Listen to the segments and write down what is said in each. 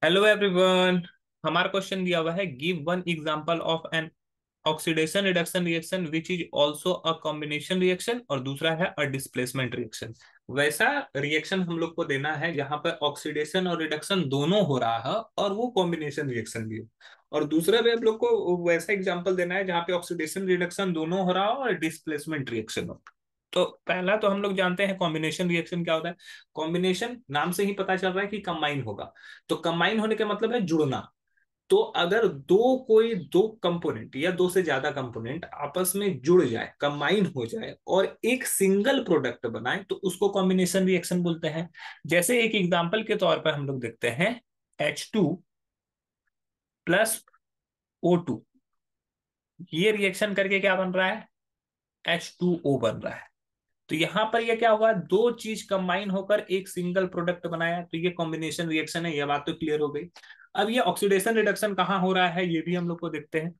Hello everyone. हमारा question दिया हुआ है, give one example of an oxidation reduction reaction which is also a combination reaction, और दूसरा है अ डिस्प्लेसमेंट रिएक्शन। वैसा रिएक्शन हम लोग को देना है जहां पर ऑक्सीडेशन और रिडक्शन दोनों हो रहा है और वो कॉम्बिनेशन रिएक्शन भी हो। और दूसरा भी हम लोग को वैसा एग्जांपल देना है जहां पे ऑक्सीडेशन रिडक्शन दोनों हो रहा हो और डिस्प्लेसमेंट रिएक्शन हो। तो पहला तो हम लोग जानते हैं कॉम्बिनेशन रिएक्शन क्या होता है। कॉम्बिनेशन नाम से ही पता चल रहा है कि कंबाइन होगा। तो कंबाइन होने का मतलब है जुड़ना। तो अगर दो कंपोनेंट या दो से ज्यादा कंपोनेंट आपस में जुड़ जाए, कंबाइन हो जाए और एक सिंगल प्रोडक्ट बनाए तो उसको कॉम्बिनेशन रिएक्शन बोलते हैं। जैसे एक एग्जांपल के तौर पर हम लोग देखते हैं H2 + O2। ये रिएक्शन करके क्या बन रहा है? H2O बन रहा है। तो यहां पर ये क्या होगा, दो चीज कंबाइन होकर एक सिंगल प्रोडक्ट बनाया, तो ये कॉम्बिनेशन रिएक्शन है। ये बात तो क्लियर हो गई। अब ये ऑक्सीडेशन रिडक्शन कहाँ हो रहा है ये भी हम लोग को देखते हैं।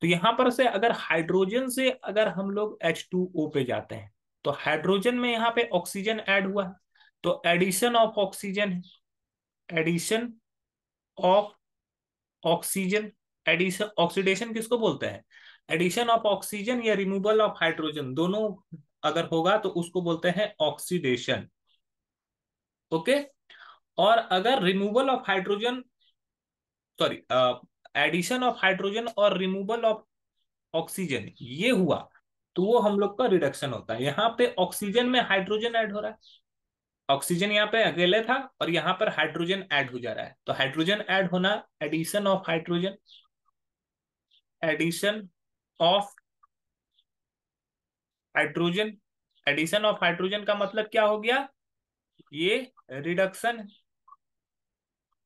तो यहां पर से अगर हाइड्रोजन से अगर हम लोग H2O पे जाते हैं तो हाइड्रोजन में यहाँ पे ऑक्सीजन ऐड हुआ है, तो एडिशन ऑफ ऑक्सीजन है। Addition of oxygen. Addition oxidation किसको बोलते हैं? एडिशन ऑफ ऑक्सीजन या रिमूवल ऑफ हाइड्रोजन, दोनों अगर होगा तो उसको बोलते हैं ऑक्सीडेशन। ओके। और अगर removal of hydrogen, sorry, addition of hydrogen और रिमूवल ऑफ ऑक्सीजन ये हुआ तो वो हम लोग का रिडक्शन होता है। यहाँ पे ऑक्सीजन में हाइड्रोजन ऐड हो रहा है। ऑक्सीजन यहाँ पे अकेले था और यहाँ पर हाइड्रोजन ऐड हो जा रहा है, तो हाइड्रोजन ऐड होना, addition of hydrogen. Addition of hydrogen. Addition of hydrogen का मतलब क्या हो गया? ये रिडक्शन।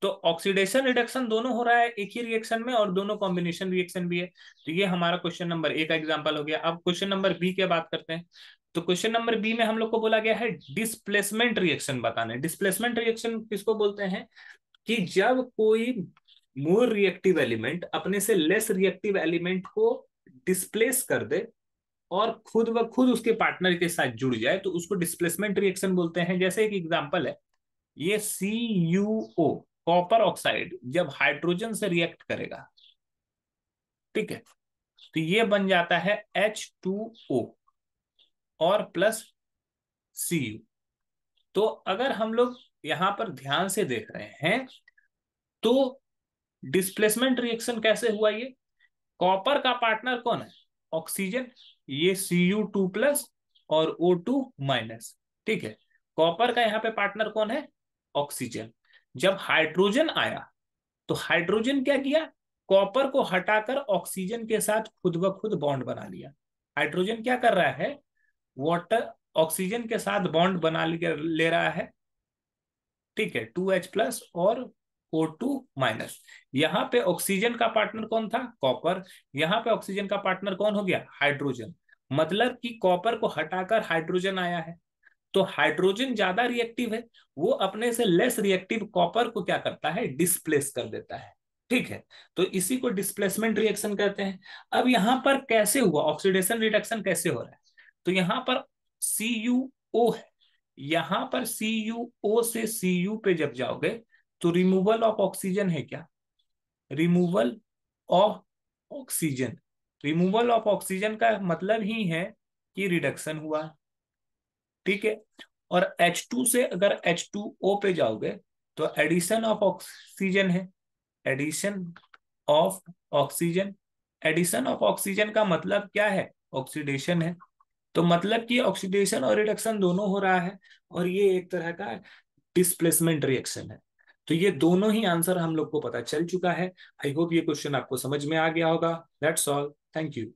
तो ऑक्सीडेशन रिडक्शन दोनों हो रहा है एक ही रिएक्शन में और दोनों कॉम्बिनेशन रिएक्शन भी है। तो ये हमारा क्वेश्चन नंबर ए का एग्जांपल हो गया। अब क्वेश्चन नंबर बी की बात करते हैं। तो क्वेश्चन नंबर बी में हम लोग को बोला गया है डिस्प्लेसमेंट रिएक्शन बताना है। डिस्प्लेसमेंट रिएक्शन किसको बोलते हैं? कि जब कोई मोर रिएक्टिव एलिमेंट अपने से लेस रिएक्टिव एलिमेंट को डिस्प्लेस कर दे और खुद व खुद उसके पार्टनर के साथ जुड़ जाए तो उसको डिस्प्लेसमेंट रिएक्शन बोलते हैं। जैसे एक एग्जांपल है, ये CuO, कॉपर ऑक्साइड, जब हाइड्रोजन से रिएक्ट करेगा, ठीक है, तो ये बन जाता है H2O और प्लस Cu। तो अगर हम लोग यहां पर ध्यान से देख रहे हैं तो डिस्प्लेसमेंट रिएक्शन कैसे हुआ ये? कॉपर का पार्टनर कौन है? ऑक्सीजन। ये Cu2+ और O2-। ठीक है। कॉपर का यहाँ पे पार्टनर कौन है? ऑक्सीजन। जब हाइड्रोजन आया तो हाइड्रोजन क्या किया? कॉपर को हटाकर ऑक्सीजन के साथ खुद ब खुद बॉन्ड बना लिया। हाइड्रोजन क्या कर रहा है? वाटर ऑक्सीजन के साथ बॉन्ड बना ले रहा है। ठीक है, 2H+ और O2-। यहाँ पे ऑक्सीजन का पार्टनर कौन था? कॉपर। यहाँ पे ऑक्सीजन का पार्टनर कौन हो गया? हाइड्रोजन। मतलब कि कॉपर को हटाकर हाइड्रोजन आया है, तो हाइड्रोजन ज्यादा रिएक्टिव है, वो अपने से लेस रिएक्टिव कॉपर को क्या करता है? डिस्प्लेस कर देता है। ठीक है। तो इसी को डिस्प्लेसमेंट रिएक्शन कहते हैं। अब यहां पर कैसे हुआ ऑक्सीडेशन रिडक्शन, कैसे हो रहा है? तो यहां पर CuO है, यहां पर CuO से Cu पे जब जाओगे तो रिमूवल ऑफ ऑक्सीजन है क्या? Removal of oxygen. Removal of oxygen का मतलब ही है कि रिडक्शन हुआ। ठीक है। और H2 से अगर H2O पे जाओगे तो एडिशन ऑफ ऑक्सीजन है। Addition of oxygen. Addition of oxygen का मतलब क्या है? ऑक्सीडेशन है। तो मतलब कि ऑक्सीडेशन और रिडक्शन दोनों हो रहा है और ये एक तरह का डिस्प्लेसमेंट रिएक्शन है। तो ये दोनों ही आंसर हम लोग को पता चल चुका है। आई होप ये क्वेश्चन आपको समझ में आ गया होगा। That's all. Thank you.